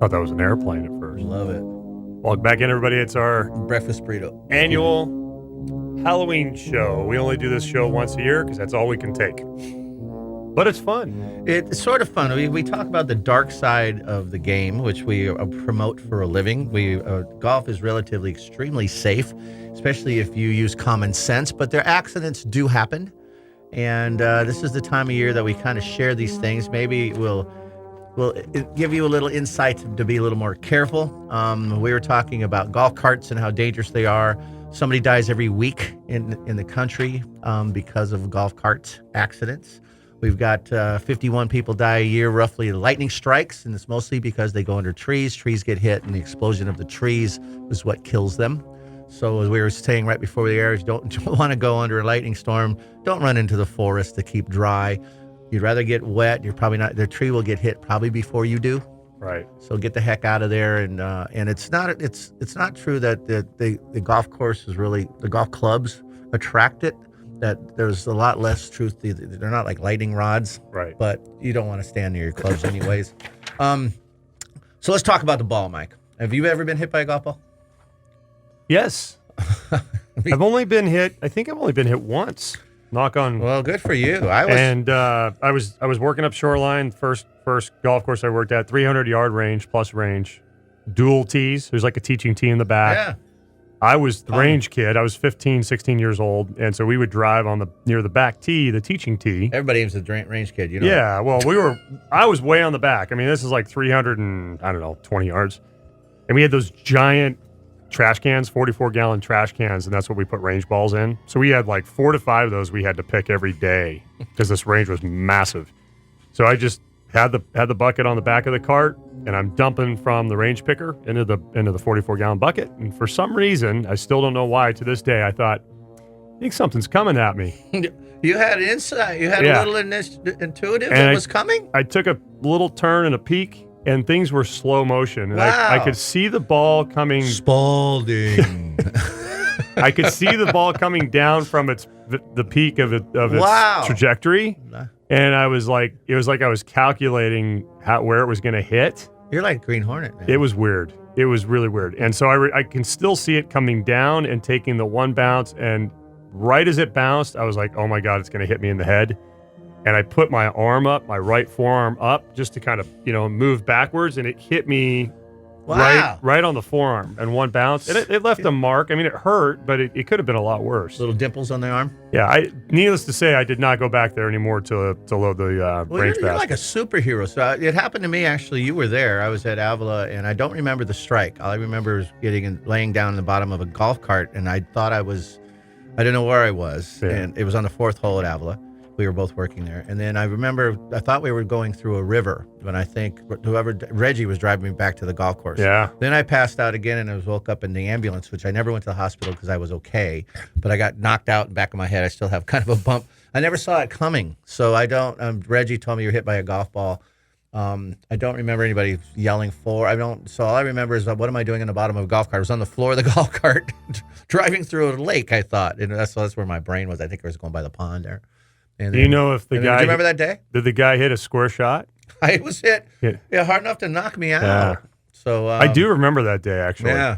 Thought that was an airplane at first. Love it. Welcome back in, everybody. It's our Breakfast burrito. annual Halloween show. We only do this show once a year because that's all we can take. But it's fun. It's sort of fun. We talk about the dark side of the game, which we promote for a living. Golf is relatively extremely safe, especially if you use common sense. But their accidents do happen. And this is the time of year that we kind of share these things. Maybe we'll give you a little insight to be a little more careful. We were talking about golf carts and how dangerous they are. Somebody dies every week in the country because of golf cart accidents. We've got 51 people die a year, roughly, of lightning strikes, and it's mostly because they go under trees. Trees get hit, and the explosion of the trees is what kills them. So as we were saying right before the air, don't want to go under a lightning storm. Don't run into the forest to keep dry. You'd rather get wet. You're probably not. The tree will get hit probably before you do. Right. So get the heck out of there. And it's not true that the golf course is really, the golf clubs attract it. That there's a lot less truth. They're not like lightning rods. Right. But you don't want to stand near your clubs anyways. So let's talk about the ball, Mike. Have you ever been hit by a golf ball? Yes. I've only been hit. I think I've only been hit once. Knock on. Well, good for you. I was working up Shoreline, first golf course I worked at, 300-yard range plus range, dual tees. There's like a teaching tee in the back. Yeah. I was the range kid. I was 15, 16 years old, and so we would drive near the back tee, the teaching tee. Everybody aims at the range kid, you know. Yeah, well, I was way on the back. I mean, this is like 20 yards, and we had those giant trash cans, 44-gallon trash cans, and that's what we put range balls in. So we had like 4 to 5 of those we had to pick every day because this range was massive. So I just had the bucket on the back of the cart, and I'm dumping from the range picker into the 44-gallon bucket. And for some reason, I still don't know why, to this day, I thought, I think something's coming at me. You had insight. You had a little intuitive that was coming? I took a little turn and a peek, and things were slow motion. And wow. I could see the ball coming. Spalding. I could see the ball coming down from the peak of its trajectory. And it was like I was calculating where it was going to hit. You're like Green Hornet, man. It was weird. It was really weird. And so I can still see it coming down and taking the one bounce. And right as it bounced, I was like, oh my God, it's going to hit me in the head. And I put my arm up, my right forearm up, just to kind of, move backwards. And it hit me right on the forearm and one bounce. And it left a mark. I mean, it hurt, but it could have been a lot worse. Little dimples on the arm? Yeah. Needless to say, I did not go back there anymore to load the range you're like a superhero. So it happened to me, actually. You were there. I was at Avila, and I don't remember the strike. All I remember is laying down in the bottom of a golf cart, and I thought I didn't know where I was. Yeah. And it was on the 4th hole at Avila. We were both working there. And then I remember, I thought we were going through a river, but I think Reggie was driving me back to the golf course. Yeah. Then I passed out again, and I was woke up in the ambulance, which I never went to the hospital because I was okay. But I got knocked out in the back of my head. I still have kind of a bump. I never saw it coming. So I don't, Reggie told me you were hit by a golf ball. I don't remember anybody yelling so all I remember is what am I doing in the bottom of a golf cart? I was on the floor of the golf cart driving through a lake, I thought. And that's where my brain was. I think I was going by the pond there. Do you know if the guy... Do you remember that day? Did the guy hit a square shot? I was hit. Yeah, hard enough to knock me out. Yeah. So I do remember that day, actually. Yeah.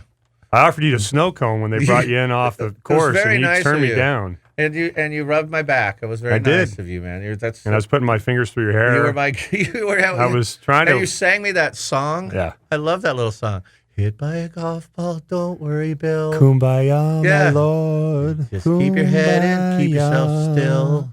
I offered you the snow cone when they brought you in off the course, and you turned me down. And you rubbed my back. It was very nice of you, man. And I was putting my fingers through your hair. I was trying to... And you sang me that song. Yeah. I love that little song. Hit by a golf ball, don't worry, Bill. Kumbaya, my Lord. Just keep your head in, keep yourself still.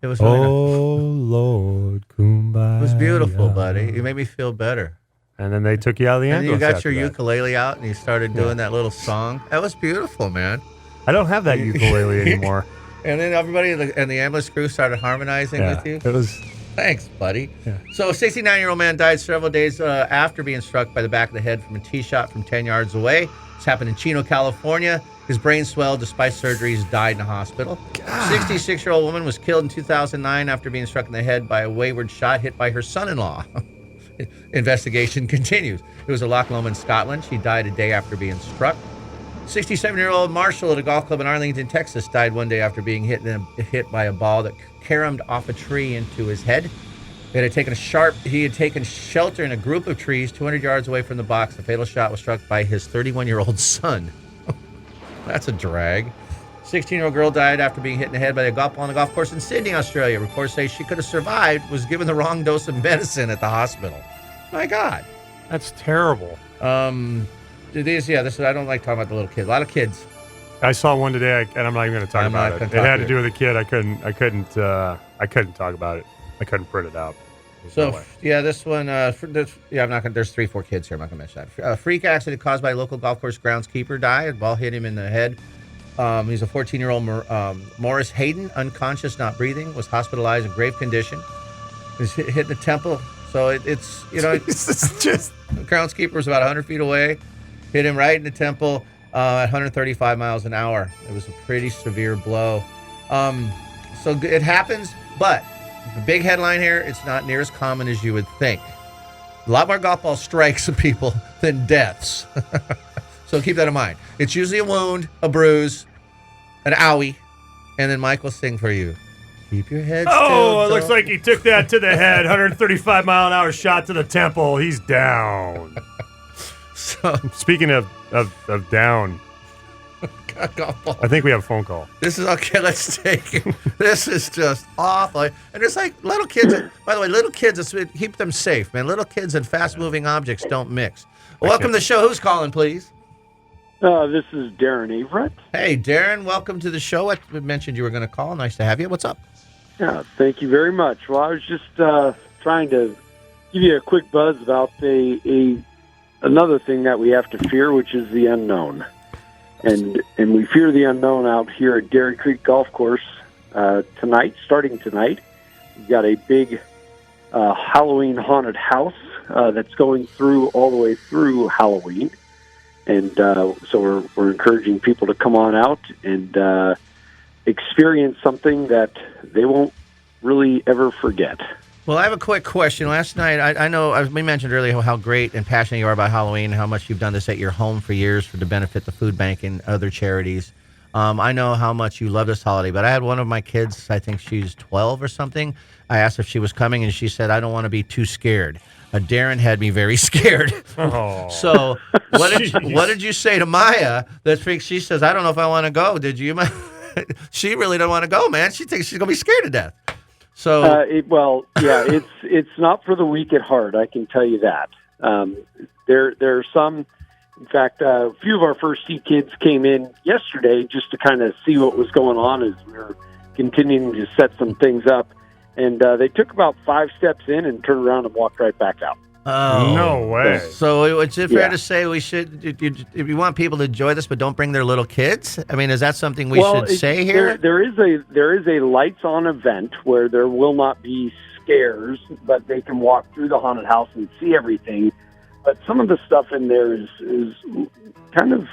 It was really nice. Lord, kumbaya. It was beautiful, buddy. You made me feel better. And then they took you out of the ambulance. And you got your ukulele out and you started doing that little song. That was beautiful, man. I don't have that ukulele anymore. And then everybody in the ambulance crew started harmonizing with you. It was. Thanks, buddy. Yeah. So a 69-year-old man died several days after being struck by the back of the head from a tee shot from 10 yards away. This happened in Chino, California. His brain swelled despite surgeries, died in a hospital. A 66-year-old woman was killed in 2009 after being struck in the head by a wayward shot hit by her son-in-law. Investigation continues. It was a Loch Lomond, Scotland. She died a day after being struck. 67-year-old Marshall at a golf club in Arlington, Texas, died one day after being hit by a ball that caromed off a tree into his head. He had taken shelter in a group of trees 200 yards away from the box. The fatal shot was struck by his 31-year-old son. That's a drag. 16-year-old girl died after being hit in the head by a golf ball on the golf course in Sydney, Australia. Reports say she could have survived, was given the wrong dose of medicine at the hospital. My God. That's terrible. I don't like talking about the little kids. A lot of kids. I saw one today, and I'm not even going to talk about it. It had to do with a kid. I couldn't talk about it. I couldn't print it out. This one. I'm not going. There's 3-4 kids here. I'm not going to mention that. A freak accident caused by a local golf course groundskeeper died. A ball hit him in the head. He's a 14-year-old Morris Hayden, unconscious, not breathing, was hospitalized in grave condition. He's hit in the temple. So it's just the groundskeeper was about 100 feet away, hit him right in the temple at 135 miles an hour. It was a pretty severe blow. So it happens, but the big headline here, it's not near as common as you would think. A lot more golf ball strikes of people than deaths. So keep that in mind. It's usually a wound, a bruise, an owie, and then Mike will sing for you. Keep your head still. Oh, it looks like he took that to the head. 135 mile an hour shot to the temple. He's down. So speaking of down, golf ball. I think we have a phone call. This is okay. Let's take it. This is just awful. And there's like little kids. By the way, little kids, keep them safe, man. Little kids and fast-moving objects don't mix. Welcome to the show. Who's calling, please? This is Darren Everett. Hey, Darren. Welcome to the show. I mentioned you were going to call. Nice to have you. What's up? Yeah, thank you very much. Well, I was just trying to give you a quick buzz about another thing that we have to fear, which is the unknown. And we fear the unknown out here at Dairy Creek Golf Course starting tonight. We've got a big Halloween haunted house that's going through all the way through Halloween. And so we're encouraging people to come on out and experience something that they won't really ever forget. Well, I have a quick question. Last night, I know we mentioned earlier how great and passionate you are about Halloween, and how much you've done this at your home for years to benefit the food bank and other charities. I know how much you love this holiday, but I had one of my kids, I think she's 12 or something. I asked if she was coming, and she said, I don't want to be too scared. Darren had me very scared. Oh. So what did you say to Maya? She says, I don't know if I want to go. Did you? She really doesn't want to go, man. She thinks she's going to be scared to death. So it's not for the weak at heart. I can tell you that. There are some. In fact, a few of our first tee kids came in yesterday just to kind of see what was going on as we were continuing to set some things up. And they took about 5 steps in and turned around and walked right back out. Oh, no way. So is it fair to say we should, if you want people to enjoy this, but don't bring their little kids? I mean, is that something we should say here? There is a lights on event where there will not be scares, but they can walk through the haunted house and see everything. But some of the stuff in there is kind of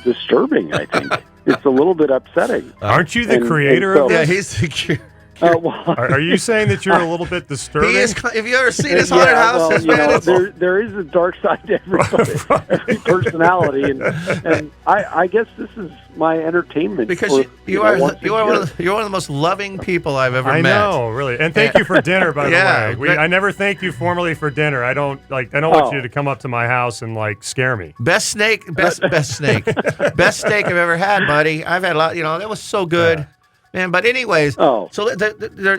disturbing, I think. It's a little bit upsetting. Aren't you the creator of this? Yeah, he's the Are you saying that you're a little bit disturbing? He is. Have you ever seen his haunted houses, man? There is a dark side to everybody, every personality, and I guess this is my entertainment. Because you're one of the most loving people I've ever met. I know, really. And thank you for dinner, by the way. I never thank you formally for dinner. I don't want you to come up to my house and scare me. Best steak I've ever had, buddy. I've had a lot. That was so good. Yeah. Man, but anyways, so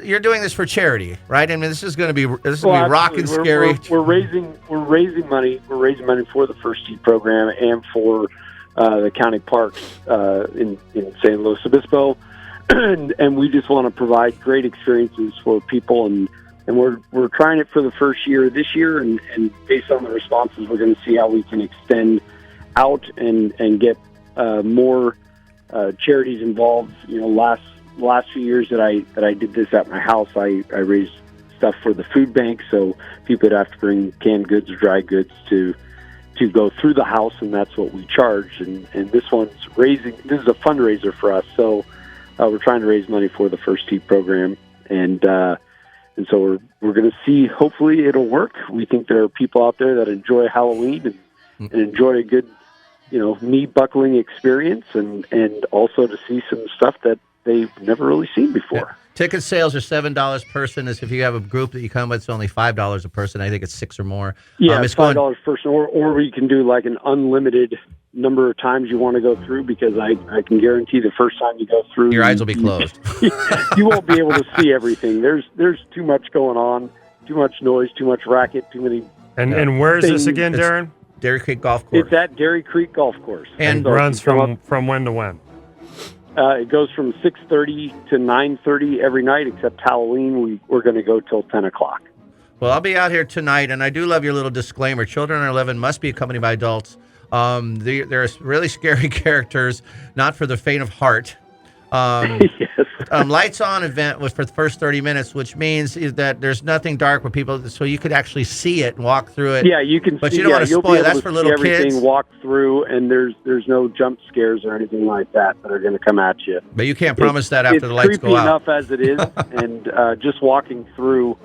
you're doing this for charity, right? I mean, this is going to be rocking scary. We're raising money. We're raising money for the First Tee program and for the county parks in San Luis Obispo, and we just want to provide great experiences for people, and we're trying it for the first year this year, and based on the responses, we're going to see how we can extend out and get more charities involved. Last few years that I did this at my house, I raised stuff for the food bank, so people would have to bring canned goods or dry goods to go through the house, and that's what we charge. And this is a fundraiser for us, so we're trying to raise money for the First Tee program, and so we're going to see. Hopefully, it'll work. We think there are people out there that enjoy Halloween and enjoy a good, knee buckling experience, and also to see some stuff that they've never really seen before. Ticket sales are $7 person. As if you have a group that you come with, it's only $5 a person. I think it's 6 or more. Yeah, it's $5 per person, or we can do like an unlimited number of times you want to go through, because I can guarantee the first time you go through, Your eyes will be closed. You won't be able to see everything. There's too much going on, too much noise, too much racket, too many. And where is this again, It's Darren? Dairy Creek Golf Course. It's at Dairy Creek Golf Course. And So Runs if you come from when to when? It goes from 6:30 to 9:30 every night, except Halloween. We're going to go till 10 o'clock. Well, I'll be out here tonight, and I do love your little disclaimer. Children under 11 must be accompanied by adults. There are really scary characters, not for the faint of heart. Yes. Lights on event was for the first 30 minutes, which means is that there's nothing dark where people, so you could actually see it and walk through it. Yeah, you can. But see, you don't want to you'll be spoil. able That's to for see little everything, kids. walk through, and there's no jump scares or anything like that are going to come at you. But you can't promise that after it's the lights creepy go out. enough as it is, and just walking through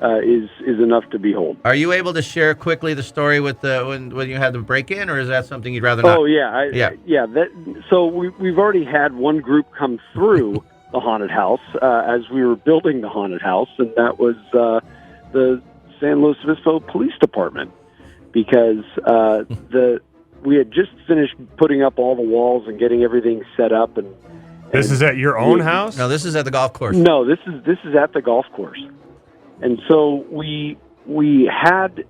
is enough to behold. Are you able to share quickly the story with when you had the break in, or is that something you'd rather not? Oh yeah, so we've already had one group come through the haunted house as we were building the haunted house, and that was the San Luis Obispo Police Department, because we had just finished putting up all the walls and getting everything set up, and This is at your own house? No, this is at the golf course. no, this is at the golf course, and so we had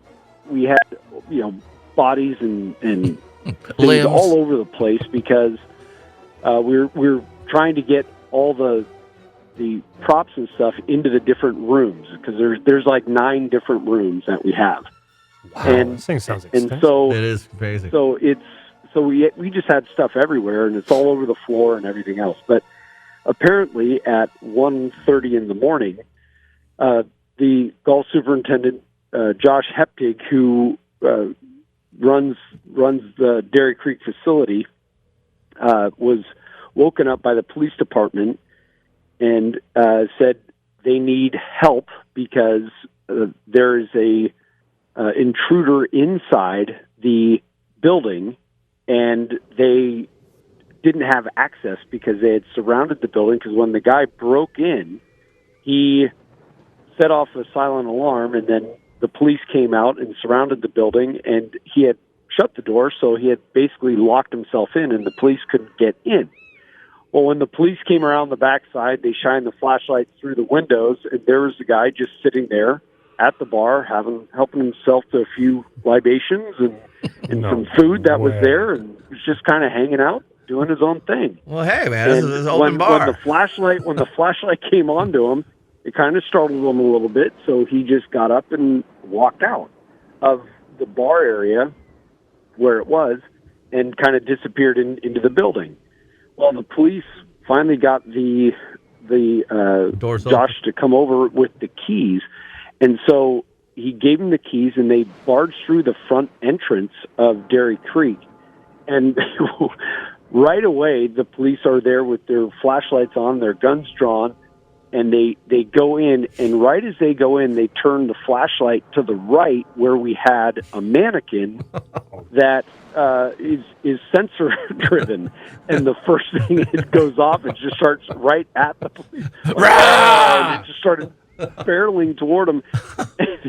bodies and things Limbs. all over the place, because we're trying to get all the props and stuff into the different rooms, because there's like 9 different rooms that we have. Wow, And- this thing sounds And expensive. so It is crazy. we just had stuff everywhere, and it's all over the floor and everything else. But apparently at 1:30 in the morning, the golf superintendent, Josh Heptig, who runs the Dairy Creek facility, was woken up by the police department and said they need help because there is a intruder inside the building, and they didn't have access because they had surrounded the building. Because when the guy broke in, he set off a silent alarm, and then the police came out and surrounded the building, and he had shut the door, so he had basically locked himself in, and the police couldn't get in. Well, when the police came around the backside, they shined the flashlights through the windows, and there was the guy just sitting there at the bar, helping himself to a few libations and No some food that was way. there, and was just kind of hanging out, doing his own thing. Well, hey, man, this And is an open when bar. the flashlight came onto him, it kind of startled him a little bit, so he just got up and walked out of the bar area where it was and kind of disappeared into the building. Well, the police finally got the Doors Josh to come over with the keys, and so he gave him the keys, and they barged through the front entrance of Dairy Creek, and right away the police are there with their flashlights on, their guns drawn, and they go in, and right as they go in, they turn the flashlight to the right where we had a mannequin that is sensor driven, and the first thing it goes off, it just starts right at the police. And it just started barreling toward him.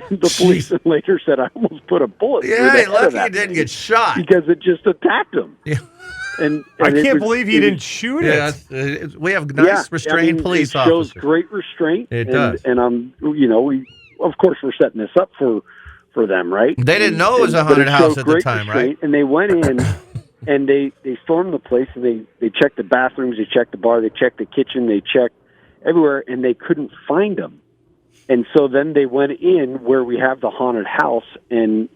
And the policeman later said, "I almost put a bullet through Yeah, the hey, head of lucky that he didn't thing get shot. because it just attacked him." Yeah. And I it can't was- believe it he was- didn't shoot Yeah, it. we have nice, restrained police it shows officers. great restraint. It and, does. And we of course we're setting this up for them, right? They didn't know it was a But haunted it house showed at the great time, restraint, right? And they went in and they stormed the place, and they checked the bathrooms, they checked the bar, they checked the kitchen, they checked everywhere, and they couldn't find him. And so then they went in where we have the haunted house, and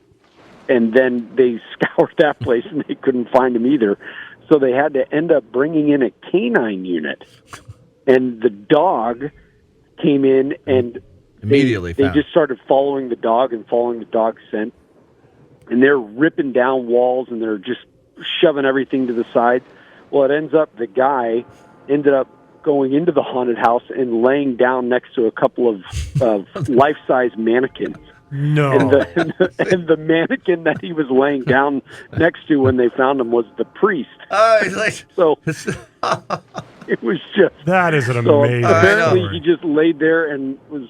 then they scoured that place, and they couldn't find him either. So they had to end up bringing in a canine unit, and the dog came in and Immediately they found. just started following the dog and following the dog's scent, and they're ripping down walls, and they're just shoving everything to the side. Well, it ends up the guy ended up going into the haunted house and laying down next to a couple of life-size mannequins. No. And the mannequin that he was laying down next to when they found him was the priest. He's like, So It was just That is an so amazing apparently story. he just laid there and was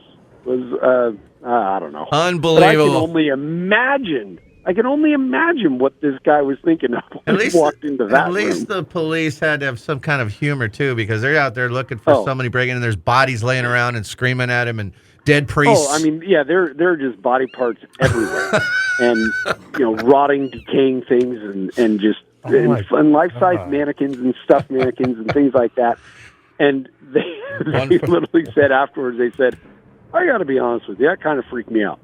I don't know. Unbelievable. But I can only imagine. I can only imagine what this guy was thinking of when he walked into that At least room. the police had to have some kind of humor too, because they're out there looking for somebody breaking in. There's bodies laying around and screaming at him, and dead priests. Oh, I mean, yeah, there are just body parts everywhere, and rotting, decaying things, and just and life-size mannequins and stuffed mannequins and things like that. And they literally said afterwards, they said, I got to be honest with you, that kind of freaked me out.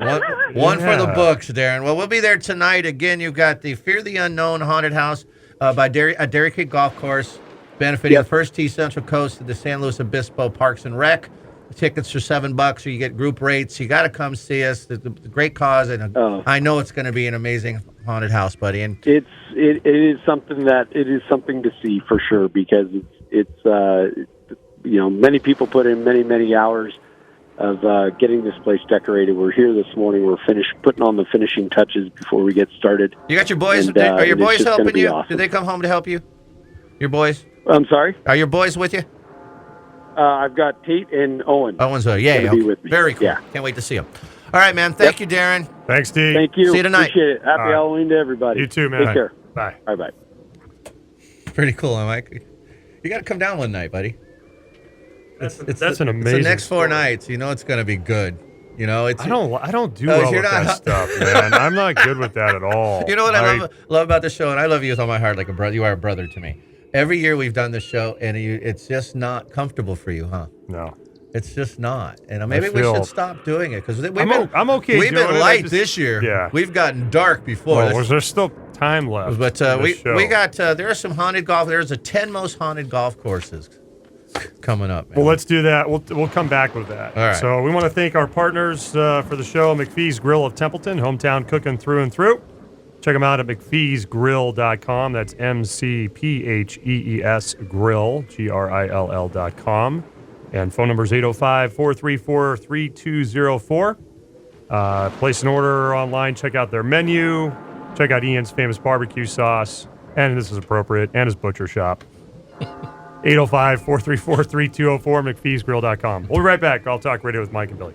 One for the books, Darren. Well, we'll be there tonight. Again, you've got the Fear the Unknown Haunted House by Dairy Creek Golf Course, benefiting the First Tee Central Coast of the San Luis Obispo Parks and Rec. The tickets are $7, or you get group rates. You got to come see us. The great cause, and I know it's going to be an amazing haunted house, buddy. And it is something to see for sure, because it's many people put in many hours of getting this place decorated. We're here this morning. We're putting on the finishing touches before we get started. You got your boys? And, are your boys helping you? Awesome. Did they come home to help you? Your boys? I'm sorry? Are your boys with you? I've got Tate and Owen. Owen's yeah, be with me. Very cool. Yeah. Can't wait to see them. All right, man. Thank you, Darren. Thanks, D. Thank you. See you tonight. Appreciate it. Happy Halloween to everybody. You too, man. Take care. Bye. Bye. Pretty cool, huh, Mike? You got to come down one night, buddy. That's an It's amazing. the next 4 story. nights. You know it's going to be good. You know, it's. I don't do well with that stuff, man. I'm not good with that at all. You know what I love about the show, and I love you with all my heart, like a brother. You are a brother to me. Every year we've done this show, and it's just not comfortable for you, huh? No. It's just not, and maybe we should stop doing it, because I'm okay. We've doing been it. light this year. Yeah. We've gotten dark before. Well, there's still time left. But we got there are some haunted golf. There's the 10 most haunted golf courses coming up. Man. Well, let's do that. We'll come back with that. All right. So we want to thank our partners for the show, McPhee's Grill of Templeton, hometown cooking through and through. Check them out at McPhee'sGrill.com. That's MCPHEES Grill, GRILL.com. And phone number is 805-434-3204. Place an order online. Check out their menu. Check out Ian's famous barbecue sauce. And this is appropriate. And his butcher shop. 805-434-3204, McPhee'sGrill.com. We'll be right back. I'll talk radio with Mike and Billy.